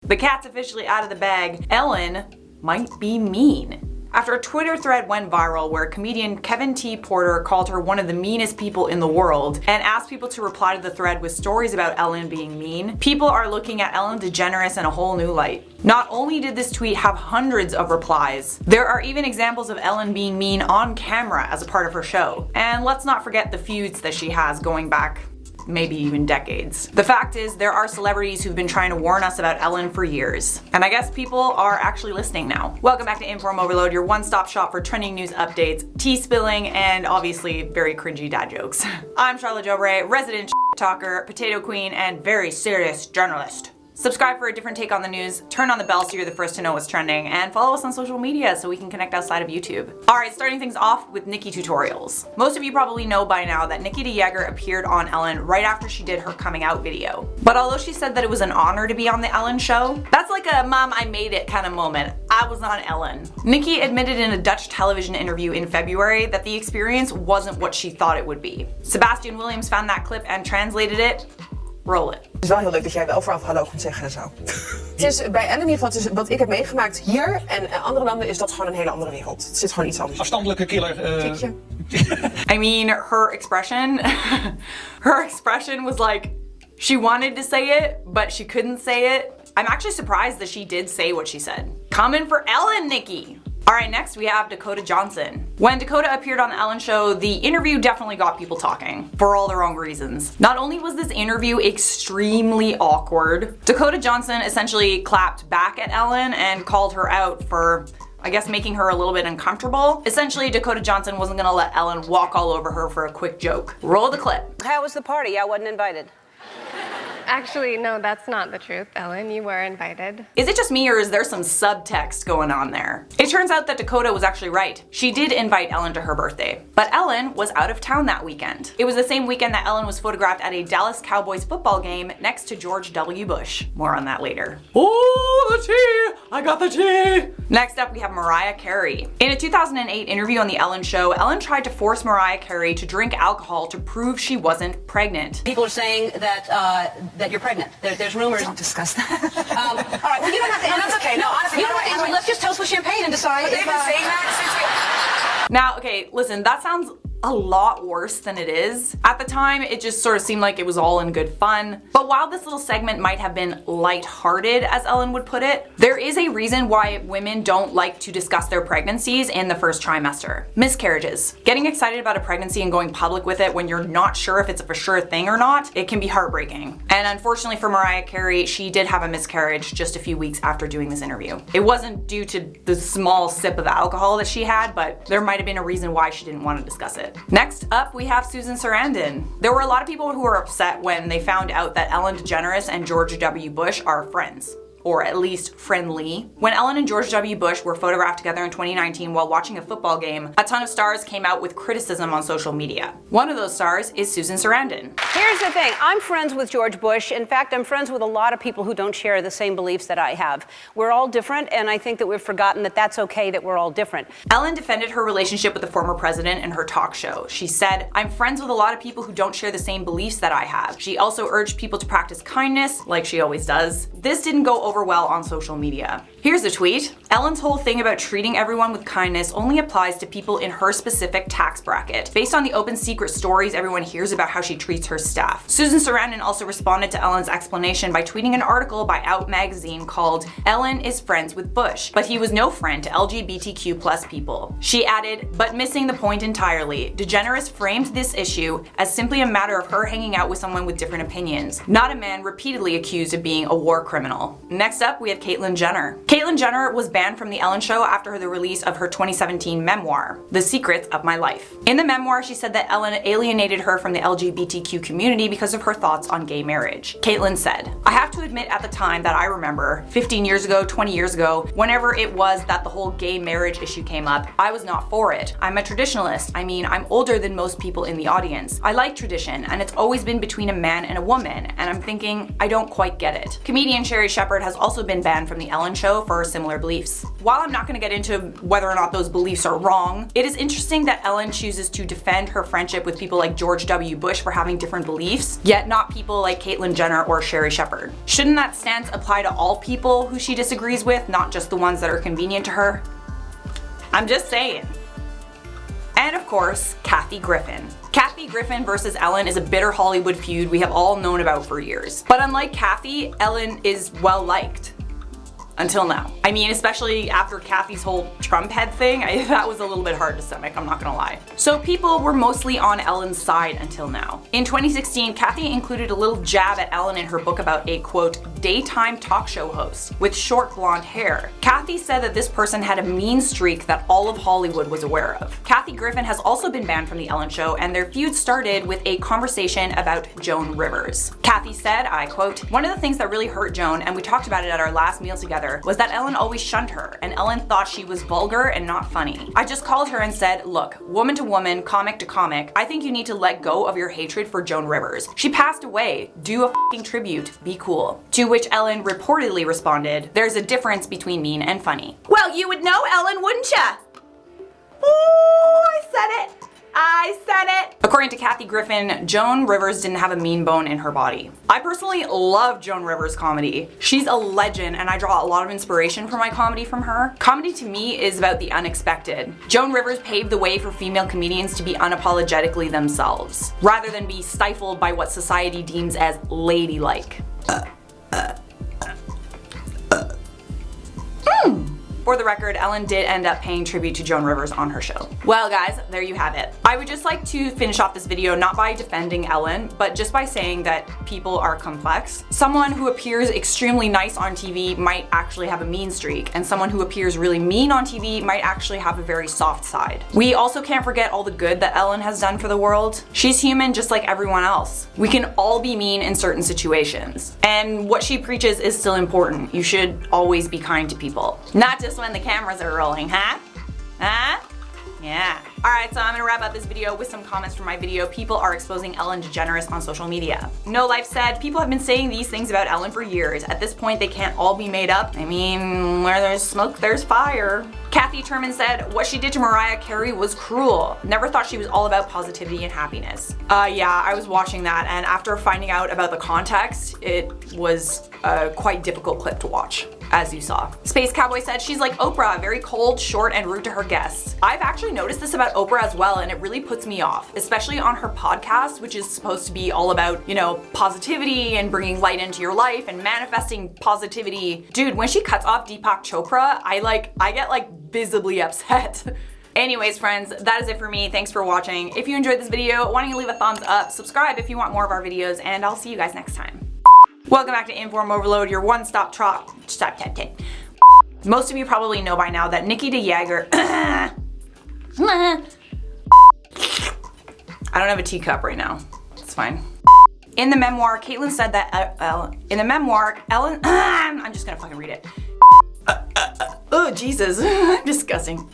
The cat's officially out of the bag. Ellen might be mean. After a Twitter thread went viral where comedian Kevin T. Porter called her one of the meanest people in the world and asked people to reply to the thread with stories about Ellen being mean, people are looking at Ellen DeGeneres in a whole new light. Not only did this tweet have hundreds of replies, there are even examples of Ellen being mean on camera as a part of her show. And let's not forget the feuds that she has going back maybe even decades. The fact is, there are celebrities who've been trying to warn us about Ellen for years. And I guess people are actually listening now. Welcome back to InformOverload, your one-stop shop for trending news updates, tea spilling, and obviously very cringy dad jokes. I'm Charlotte Jobre, resident talker, potato queen, and very serious journalist. Subscribe for a different take on the news, turn on the bell so you're the first to know what's trending, and follow us on social media so we can connect outside of YouTube. Alright, starting things off with Nikkie Tutorials. Most of you probably know by now that Nikkie Tutorials appeared on Ellen right after she did her coming out video. But although she said that it was an honor to be on the Ellen show, that's like a mom I made it kind of moment. I was on Ellen. Nikkie admitted in a Dutch television interview in February that the experience wasn't what she thought it would be. Sebastian Williams found that clip and translated it. Roll it. Het is wel heel leuk dat jij wel vooraf hallo kunt zeggen en zo. Het is bij Ellen in ieder geval, wat ik heb meegemaakt hier en andere landen is dat gewoon een hele andere wereld. Het zit gewoon iets anders. Afstandelijke killer. I mean, her expression was like, she wanted to say it, but she couldn't say it. I'm actually surprised that she did say what she said. Coming for Ellen, Nikkie. Alright, next we have Dakota Johnson. When Dakota appeared on the Ellen show, the interview definitely got people talking, for all the wrong reasons. Not only was this interview extremely awkward, Dakota Johnson essentially clapped back at Ellen and called her out for, I guess, making her a little bit uncomfortable. Essentially, Dakota Johnson wasn't gonna let Ellen walk all over her for a quick joke. Roll the clip. How was the party? I wasn't invited. Actually, no, that's not the truth, Ellen. You were invited. Is it just me or is there some subtext going on there? It turns out that Dakota was actually right. She did invite Ellen to her birthday, but Ellen was out of town that weekend. It was the same weekend that Ellen was photographed at a Dallas Cowboys football game next to George W. Bush. More on that later. Oh, the tea! I got the tea! Next up, we have Mariah Carey. In a 2008 interview on The Ellen Show, Ellen tried to force Mariah Carey to drink alcohol to prove she wasn't pregnant. People are saying that you're pregnant. There's rumors. Don't discuss that. All right, well, you don't have to answer. That's okay. No, honestly, you don't have to answer. Let's just toast with champagne and decide. They've been saying that since Now, okay, listen, that sounds a lot worse than it is. At the time, it just sort of seemed like it was all in good fun. But while this little segment might have been lighthearted, as Ellen would put it, there is a reason why women don't like to discuss their pregnancies in the first trimester. Miscarriages. Getting excited about a pregnancy and going public with it when you're not sure if it's a for sure thing or not, it can be heartbreaking. And unfortunately for Mariah Carey, she did have a miscarriage just a few weeks after doing this interview. It wasn't due to the small sip of alcohol that she had, but there might have been a reason why she didn't want to discuss it. Next up, we have Susan Sarandon. There were a lot of people who were upset when they found out that Ellen DeGeneres and George W. Bush are friends. Or at least friendly. When Ellen and George W. Bush were photographed together in 2019 while watching a football game, a ton of stars came out with criticism on social media. One of those stars is Susan Sarandon. Here's the thing. I'm friends with George Bush. In fact, I'm friends with a lot of people who don't share the same beliefs that I have. We're all different, and I think that we've forgotten that that's okay, that we're all different. Ellen defended her relationship with the former president in her talk show. She said, "I'm friends with a lot of people who don't share the same beliefs that I have." She also urged people to practice kindness, like she always does. This didn't go over well on social media. Here's a tweet. Ellen's whole thing about treating everyone with kindness only applies to people in her specific tax bracket, based on the open secret stories everyone hears about how she treats her staff. Susan Sarandon also responded to Ellen's explanation by tweeting an article by Out magazine called "Ellen is friends with Bush, but he was no friend to LGBTQ+ people." She added, "But missing the point entirely, DeGeneres framed this issue as simply a matter of her hanging out with someone with different opinions, not a man repeatedly accused of being a war criminal." Next up, we have Caitlyn Jenner. Caitlyn Jenner was banned from The Ellen Show after the release of her 2017 memoir, The Secrets of My Life. In the memoir, she said that Ellen alienated her from the LGBTQ community because of her thoughts on gay marriage. Caitlyn said, "I have to admit at the time that I remember, 15 years ago, 20 years ago, whenever it was that the whole gay marriage issue came up, I was not for it. I'm a traditionalist. I mean, I'm older than most people in the audience. I like tradition, and it's always been between a man and a woman, and I'm thinking, I don't quite get it." Comedian Sherri Shepherd has has also been banned from the Ellen Show for similar beliefs. While I'm not going to get into whether or not those beliefs are wrong, it is interesting that Ellen chooses to defend her friendship with people like George W. Bush for having different beliefs, yet not people like Caitlyn Jenner or Sherri Shepherd. Shouldn't that stance apply to all people who she disagrees with, not just the ones that are convenient to her? I'm just saying. And of course, Kathy Griffin. Kathy Griffin versus Ellen is a bitter Hollywood feud we have all known about for years. But unlike Kathy, Ellen is well liked. Until now. I mean, especially after Kathy's whole Trump head thing, that was a little bit hard to stomach, I'm not gonna lie. So people were mostly on Ellen's side until now. In 2016, Kathy included a little jab at Ellen in her book about a, quote, daytime talk show host with short blonde hair. Kathy said that this person had a mean streak that all of Hollywood was aware of. Kathy Griffin has also been banned from the Ellen Show, and their feud started with a conversation about Joan Rivers. Kathy said, I quote, one of the things that really hurt Joan, and we talked about it at our last meal together, was that Ellen always shunned her, and Ellen thought she was vulgar and not funny. I just called her and said, look, woman to woman, comic to comic, I think you need to let go of your hatred for Joan Rivers. She passed away. Do a f***ing tribute. Be cool. To which Ellen reportedly responded, there's a difference between mean and funny. Well, you would know, Ellen, wouldn't ya? Ooh, I said it. I said it! According to Kathy Griffin, Joan Rivers didn't have a mean bone in her body. I personally love Joan Rivers' comedy. She's a legend, and I draw a lot of inspiration for my comedy from her. Comedy to me is about the unexpected. Joan Rivers paved the way for female comedians to be unapologetically themselves, rather than be stifled by what society deems as ladylike. For the record, Ellen did end up paying tribute to Joan Rivers on her show. Well guys, there you have it. I would just like to finish off this video not by defending Ellen, but just by saying that people are complex. Someone who appears extremely nice on TV might actually have a mean streak, and someone who appears really mean on TV might actually have a very soft side. We also can't forget all the good that Ellen has done for the world. She's human just like everyone else. We can all be mean in certain situations. And what she preaches is still important. You should always be kind to people. Not just when the cameras are rolling, huh? Huh? Yeah. Alright, so I'm gonna wrap up this video with some comments from my video. People are exposing Ellen DeGeneres on social media. No Life said, people have been saying these things about Ellen for years. At this point, they can't all be made up. I mean, where there's smoke, there's fire. Kathy Turman said, what she did to Mariah Carey was cruel. Never thought she was all about positivity and happiness. Yeah, I was watching that, and after finding out about the context, it was a quite difficult clip to watch, as you saw. Space Cowboy said, she's like Oprah, very cold, short, and rude to her guests. I've actually noticed this about Oprah as well, and it really puts me off, especially on her podcast, which is supposed to be all about, you know, positivity and bringing light into your life and manifesting positivity. Dude, when she cuts off Deepak Chopra, I get like visibly upset. Anyways, friends, that is it for me. Thanks for watching. If you enjoyed this video, why don't you leave a thumbs up, subscribe if you want more of our videos, and I'll see you guys next time. Welcome back to Inform Overload, your one-stop shop. Most of you probably know by now that Nikkie Tutorials. I don't have a teacup right now. It's fine. In the memoir, Caitlyn said that in the memoir, Ellen. I'm just gonna fucking read it. Oh Jesus, disgusting.